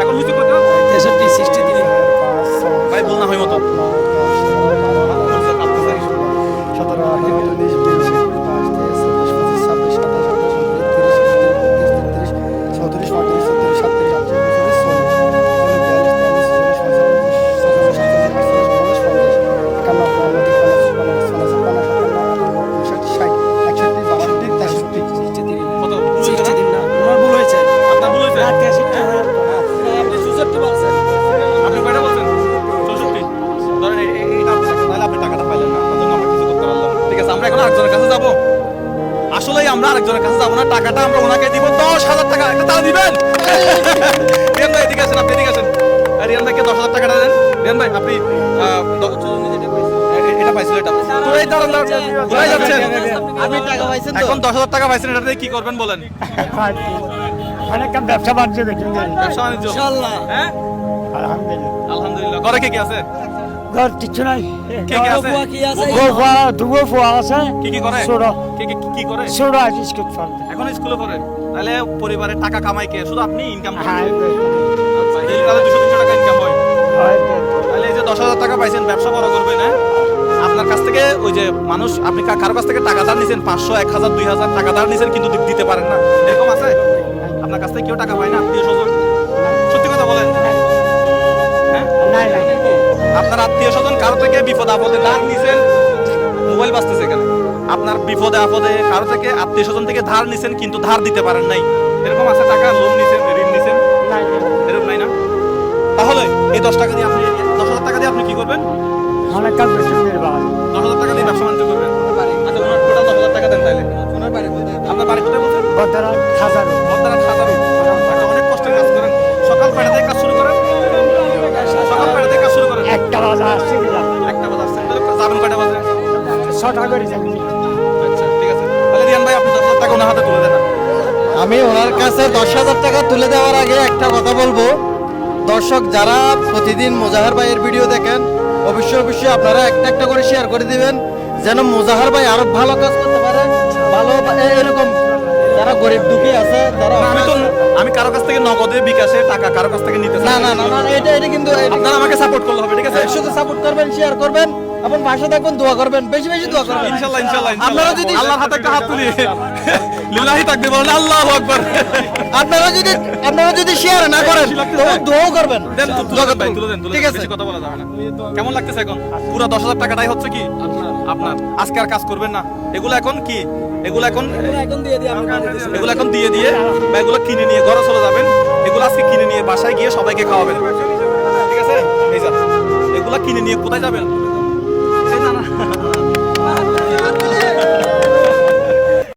এখন লুচি কত? 63 63 ভাই ভুল না হয় মতো টাকাটা আমরা ওনাকে দিব 10,000 টাকা। একটা তালা দিবেন? রিয়ান ভাই এদিকে আসেন, আপনি এদিকে আসেন। রিয়ান ভাইকে 10,000 টাকাটা দেন। রিয়ান ভাই আপনি এটা পাইছিল এটা তো এই দাঁড়ান কোথায় যাচ্ছেন? আমি টাকা পাইছেন তো এখন 10,000 টাকা পাইছেন, এটা দিয়ে কি করবেন বলেন? অনেক ব্যবসা বাণিজ্য দেখুন ব্যবসা বাণিজ্য? ইনশাআল্লাহ। হ্যাঁ আলহামদুলিল্লাহ আলহামদুলিল্লাহ। ঘরে কে কে আছে? ঘর কিছু নাই কে কে আছে? বুয়া কি আছে? দুগো ফুয়া আছে কি কি করে? ছোট কি করে? ছোট আছে স্কুল ফন্ড এখন স্কুলে পড়ে। তাহলে পরিবারে টাকা কামাই কে? শুধু আপনি ইনকাম করেন? হ্যাঁ তাহলে 200-300 টাকা ইনকাম হয়। তাহলে এই যে 10,000 টাকা পাইছেন, ব্যবসা বড় করবেন। হ্যাঁ আপনার কাছ থেকে ওই যে মানুষ, আপনি কারো কাছ থেকে টাকা ধার নিছেন, 500, 1,000, 2,000 টাকা ধার নিছেন, কিন্তু দিতে পারেন না, এরকম আছে? আপনার কাছ থেকে কেউ টাকা পায় না, আত্মীয় স্বজন? সত্যি কথা বলেন। হ্যাঁ নাই নাই আপনার আত্মীয় স্বজন কারো থেকে বিপদ আপদে ধার নিছেন, মোবাইল বাজতেছে এখানে, আপনার বিপদে আপদে কারো থেকে আত্মীয় স্বজন থেকে ধার নিছেন, কিন্তু ধার দিতে পারেন নাই, এরকম আছে? টাকা লোন নিছেন, ঋণ নিছেন, নাই এরকম নাই না? তাহলে এই 10 টাকা দিয়ে আপনি 10,000 টাকা দিয়ে আপনি কি করবেন? অনেক কাজ বেশি নির্বাহ 10,000 টাকা দিয়ে ব্যবসা বাণিজ্য করবেন। আচ্ছা ওনার টোটাল 10,000 টাকা দেন তাইলে। ওনার বাড়ি কোথায়? আপনার বাড়ি কোথায় বলছেন? বদরা হাজার বর্ধমান হাজারো। আচ্ছা, অনেক কষ্টের কাজ করেন। সকাল কয়টা থেকে কাজ শুরু করেন? সকাল কয়টা থেকে কাজ শুরু করেন? একটা বাজার আসছে কিনা 1টা বাজে আসছেন, তাহলে যাবেন কয়টা বাজে? 6টা করে যাবি আচ্ছা ঠিক আছে। তাহলে রিয়ান ভাই আপনি 10,000 টাকা ওনার হাতে তুলে দেন। আমি ওনার কাছে 10,000 টাকা তুলে দেওয়ার আগে একটা কথা বলবো, দর্শক যারা প্রতিদিন মোজাহার ভাইয়ের ভিডিও দেখেন, অবশ্যই আপনারা একটা একটা করে শেয়ার করে দিবেন, যেন মোজাহার ভাই আরো ভালো কাজ করতে পারে। এরকম যারা গরিব দুঃখী আছে, যারা আমি কারো কাছ থেকে নগদে বিকাশে টাকা কারো কাছ থেকে নিতে চাই না না না না, এটা কিন্তু আপনারা আমাকে সাপোর্ট করলে হবে, ঠিক আছে? শুধু সাপোর্ট করবেন, শেয়ার করবেন এবং পাশে থাকবেন, দোয়া করবেন, বেশি বেশি দোয়া করবেন। ইনশাআল্লাহ ইনশাআল্লাহ। আপনারা যদি আল্লাহর হাতে একটা হাত তুলি, লিল্লাহি তাকবীর বলেন, আল্লাহু আকবার। আপনারা যদি শেয়ার না করেন তবে দোয়া করবেন। দেন তুলে দেন ভাই, তুলে দেন, ঠিক আছে। বেশি কথা বলা যাবে না। কেমন লাগতেছে এখন? পুরো 10,000 টাকাটাই হচ্ছে কি আপনার? আজকে আর কাজ করবেন না, এগুলো এখন কি, এগুলো এখন এগুলো এখন দিয়ে দিয়ে বা এগুলো কিনে নিয়ে ঘরে চলে যাবেন, এগুলো আজকে কিনে নিয়ে বাসায় গিয়ে সবাইকে খাওয়াবেন, ঠিক আছে? এই যা এগুলো কিনে নিয়ে কোথায় যাবেন?